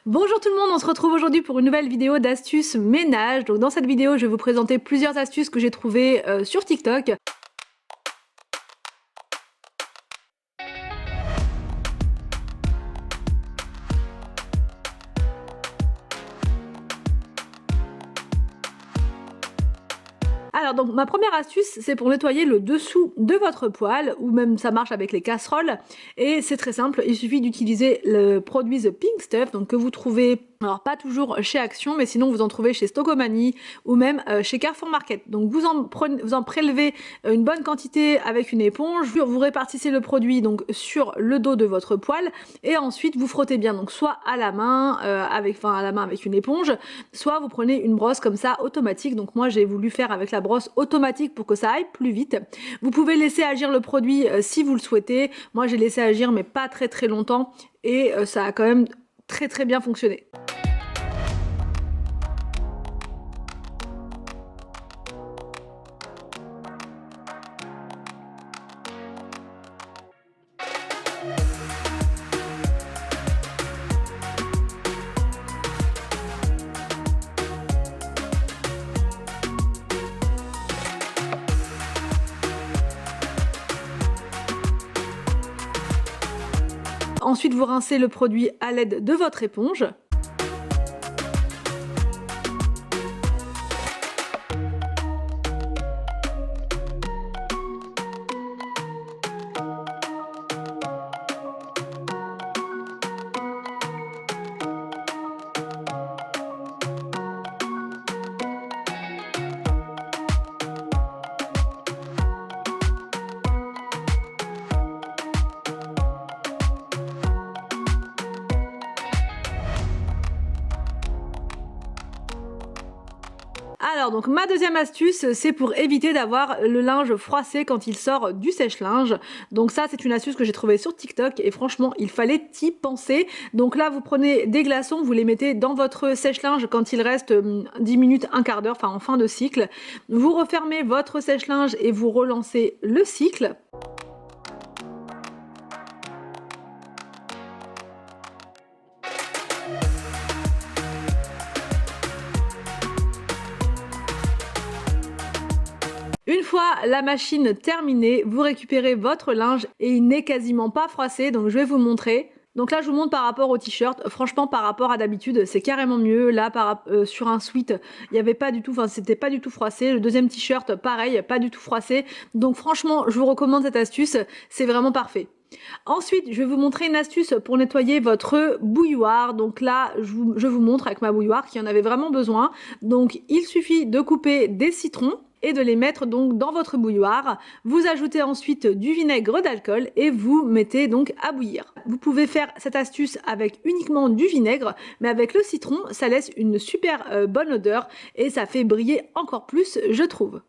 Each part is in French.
Bonjour tout le monde, on se retrouve aujourd'hui pour une nouvelle vidéo d'astuces ménage. Donc dans cette vidéo, je vais vous présenter plusieurs astuces que j'ai trouvées sur TikTok. Alors donc ma première astuce, c'est pour nettoyer le dessous de votre poêle, ou même ça marche avec les casseroles, et c'est très simple, il suffit d'utiliser le produit The Pink Stuff, donc que vous trouvez, alors pas toujours chez Action, mais sinon vous en trouvez chez Stocomanie ou même chez Carrefour Market. Donc vous en prélevez une bonne quantité avec une éponge, vous répartissez le produit donc sur le dos de votre poêle, et ensuite vous frottez bien, donc soit à la main, avec une éponge, soit vous prenez une brosse comme ça automatique. Donc moi j'ai voulu faire avec la brosse automatique pour que ça aille plus vite. Vous pouvez laisser agir le produit si vous le souhaitez. Moi j'ai laissé agir mais pas très longtemps, et ça a quand même très bien fonctionné. Ensuite, vous rincez le produit à l'aide de votre éponge. Alors donc ma deuxième astuce, c'est pour éviter d'avoir le linge froissé quand il sort du sèche-linge. Donc ça c'est une astuce que j'ai trouvée sur TikTok et franchement il fallait y penser. Donc là vous prenez des glaçons, vous les mettez dans votre sèche-linge quand il reste 10 minutes, un quart d'heure, enfin en fin de cycle. Vous refermez votre sèche-linge et vous relancez le cycle. Une fois la machine terminée, vous récupérez votre linge et il n'est quasiment pas froissé, donc je vais vous montrer. Donc là je vous montre par rapport au t-shirt, franchement par rapport à d'habitude c'est carrément mieux. Là sur un sweat il n'y avait pas du tout, enfin c'était pas du tout froissé. Le deuxième t-shirt pareil, pas du tout froissé. Donc franchement je vous recommande cette astuce, c'est vraiment parfait. Ensuite, je vais vous montrer une astuce pour nettoyer votre bouilloire. Donc là, je vous montre avec ma bouilloire qui en avait vraiment besoin. Donc il suffit de couper des citrons et de les mettre donc dans votre bouilloire. Vous ajoutez ensuite du vinaigre d'alcool et vous mettez donc à bouillir. Vous pouvez faire cette astuce avec uniquement du vinaigre, mais avec le citron, ça laisse une super bonne odeur et ça fait briller encore plus, je trouve.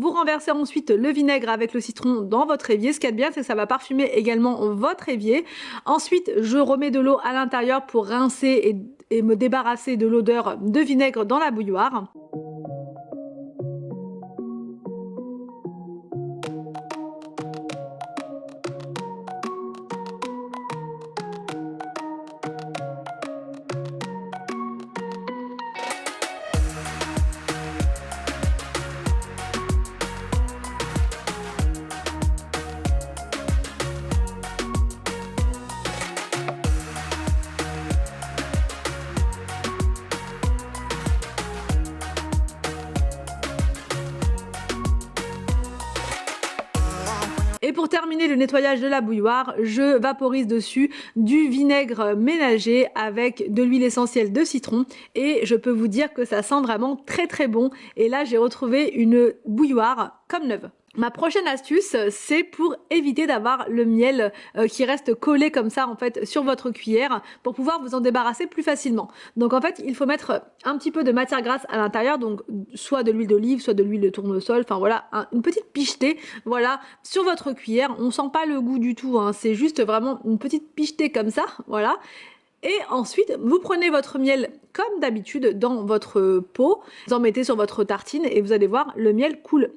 Vous renversez ensuite le vinaigre avec le citron dans votre évier. Ce qu'il y a de bien, c'est que ça va parfumer également votre évier. Ensuite, je remets de l'eau à l'intérieur pour rincer et me débarrasser de l'odeur de vinaigre dans la bouilloire. Et pour terminer le nettoyage de la bouilloire, je vaporise dessus du vinaigre ménager avec de l'huile essentielle de citron et je peux vous dire que ça sent vraiment très bon. Et là, j'ai retrouvé une bouilloire comme neuve. Ma prochaine astuce, c'est pour éviter d'avoir le miel qui reste collé comme ça en fait sur votre cuillère pour pouvoir vous en débarrasser plus facilement. Donc en fait, il faut mettre un petit peu de matière grasse à l'intérieur, donc soit de l'huile d'olive, soit de l'huile de tournesol, enfin voilà, une petite pichetée, voilà, sur votre cuillère. On sent pas le goût du tout, hein, c'est juste vraiment une petite pichetée comme ça, voilà. Et ensuite, vous prenez votre miel comme d'habitude dans votre pot, vous en mettez sur votre tartine et vous allez voir, le miel coule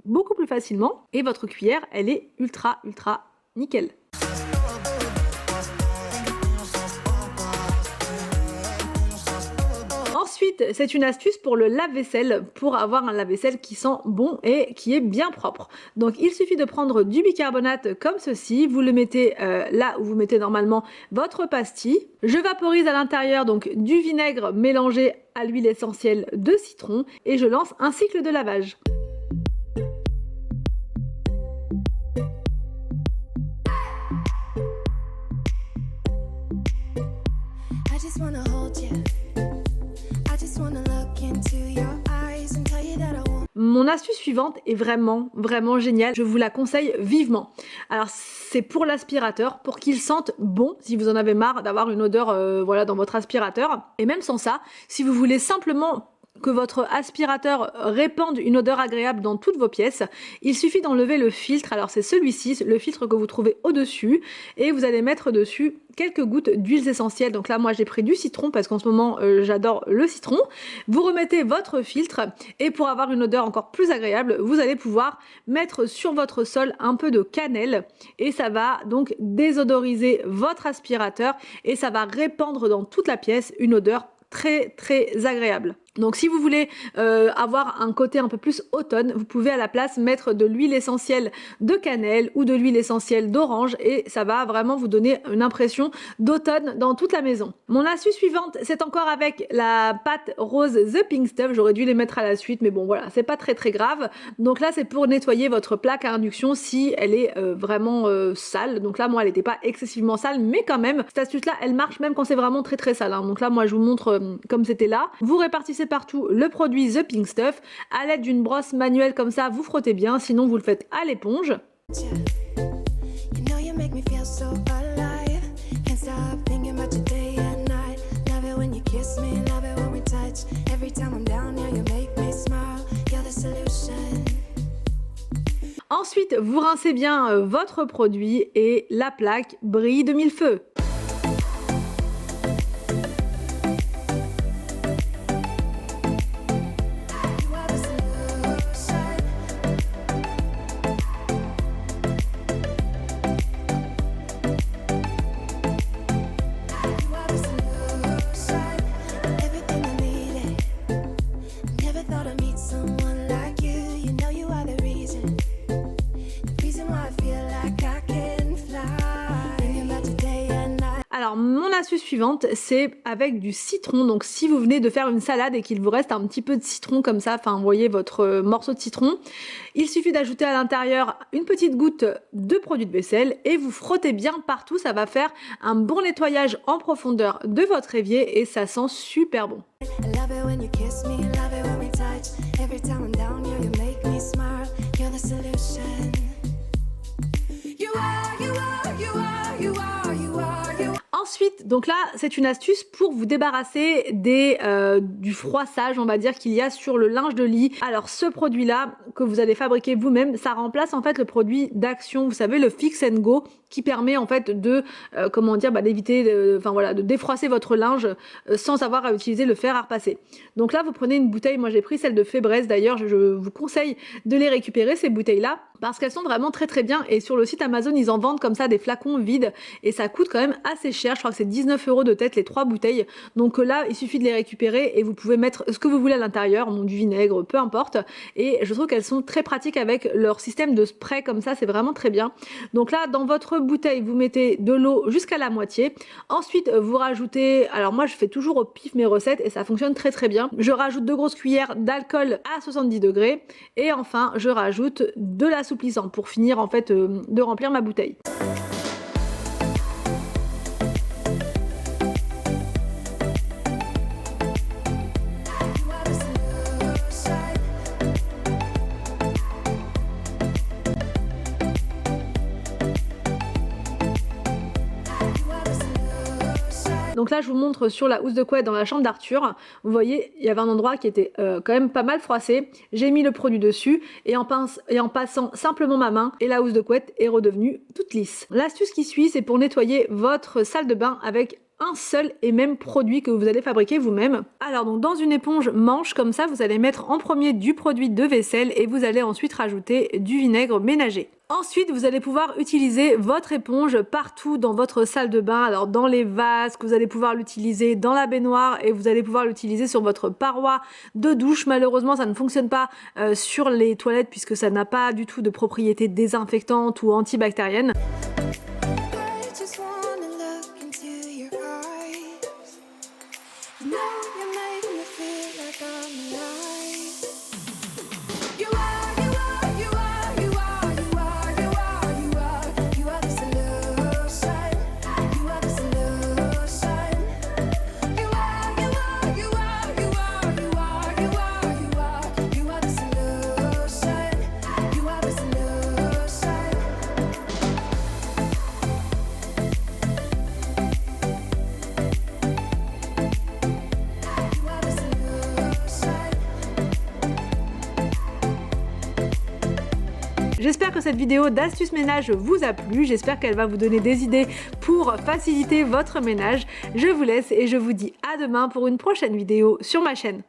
beaucoup plus facilement et votre cuillère, elle est ultra nickel. Ensuite, c'est une astuce pour le lave-vaisselle, pour avoir un lave-vaisselle qui sent bon et qui est bien propre. Donc il suffit de prendre du bicarbonate comme ceci, vous le mettez là où vous mettez normalement votre pastille. Je vaporise à l'intérieur donc du vinaigre mélangé à l'huile essentielle de citron et je lance un cycle de lavage. Mon astuce suivante est vraiment géniale, je vous la conseille vivement. Alors c'est pour l'aspirateur, pour qu'il sente bon, si vous en avez marre d'avoir une odeur voilà, dans votre aspirateur. Et même sans ça, si vous voulez simplement que votre aspirateur répande une odeur agréable dans toutes vos pièces, il suffit d'enlever le filtre, alors c'est celui-ci, le filtre que vous trouvez au-dessus, et vous allez mettre dessus quelques gouttes d'huiles essentielles. Donc là moi j'ai pris du citron parce qu'en ce moment j'adore le citron. Vous remettez votre filtre et pour avoir une odeur encore plus agréable, vous allez pouvoir mettre sur votre sol un peu de cannelle et ça va donc désodoriser votre aspirateur et ça va répandre dans toute la pièce une odeur très agréable. Donc si vous voulez avoir un côté un peu plus automne, vous pouvez à la place mettre de l'huile essentielle de cannelle ou de l'huile essentielle d'orange et ça va vraiment vous donner une impression d'automne dans toute la maison. Mon astuce suivante, c'est encore avec la pâte rose The Pink Stuff. J'aurais dû les mettre à la suite, mais bon voilà, c'est pas très grave. Donc là, c'est pour nettoyer votre plaque à induction si elle est vraiment sale. Donc là, moi, elle n'était pas excessivement sale, mais quand même, cette astuce-là, elle marche même quand c'est vraiment très sale, hein. Donc là, moi, je vous montre comme c'était là. Vous répartissez partout le produit The Pink Stuff. À l'aide d'une brosse manuelle comme ça, vous frottez bien, sinon vous le faites à l'éponge. Ensuite, vous rincez bien votre produit et la plaque brille de mille feux. Alors mon astuce suivante, c'est avec du citron. Donc si vous venez de faire une salade et qu'il vous reste un petit peu de citron comme ça, enfin vous voyez votre morceau de citron, il suffit d'ajouter à l'intérieur une petite goutte de produit de vaisselle et vous frottez bien partout. Ça va faire un bon nettoyage en profondeur de votre évier et ça sent super bon. Ensuite, donc là, c'est une astuce pour vous débarrasser du froissage, on va dire, qu'il y a sur le linge de lit. Alors, ce produit-là, que vous allez fabriquer vous-même, ça remplace en fait le produit d'Action, vous savez, le Fix and Go, qui permet en fait de, comment dire, d'éviter, enfin voilà, de défroisser votre linge sans avoir à utiliser le fer à repasser. Donc là, vous prenez une bouteille, moi j'ai pris celle de Febreze d'ailleurs, je vous conseille de les récupérer, ces bouteilles-là, parce qu'elles sont vraiment très bien et sur le site Amazon, ils en vendent comme ça des flacons vides et ça coûte quand même assez cher, je crois que c'est 19 € de tête les 3 bouteilles. Donc là, il suffit de les récupérer et vous pouvez mettre ce que vous voulez à l'intérieur, du vinaigre, peu importe. Et je trouve qu'elles sont très pratiques avec leur système de spray comme ça, c'est vraiment très bien. Donc là, dans votre bouteille, vous mettez de l'eau jusqu'à la moitié. Ensuite, vous rajoutez, alors moi je fais toujours au pif mes recettes et ça fonctionne très bien. Je rajoute 2 grosses cuillères d'alcool à 70 degrés et enfin, je rajoute de la assouplissant pour finir en fait de remplir ma bouteille. Donc là, je vous montre sur la housse de couette dans la chambre d'Arthur. Vous voyez, il y avait un endroit qui était quand même pas mal froissé. J'ai mis le produit dessus et en passant simplement ma main, et la housse de couette est redevenue toute lisse. L'astuce qui suit, c'est pour nettoyer votre salle de bain avec un seul et même produit que vous allez fabriquer vous-même. Alors donc dans une éponge manche comme ça, vous allez mettre en premier du produit de vaisselle et vous allez ensuite rajouter du vinaigre ménager. Ensuite, vous allez pouvoir utiliser votre éponge partout dans votre salle de bain, alors dans les vases, que vous allez pouvoir l'utiliser dans la baignoire et vous allez pouvoir l'utiliser sur votre paroi de douche. Malheureusement, ça ne fonctionne pas sur les toilettes puisque ça n'a pas du tout de propriétés désinfectantes ou antibactériennes. J'espère que cette vidéo d'astuces ménage vous a plu, j'espère qu'elle va vous donner des idées pour faciliter votre ménage. Je vous laisse et je vous dis à demain pour une prochaine vidéo sur ma chaîne.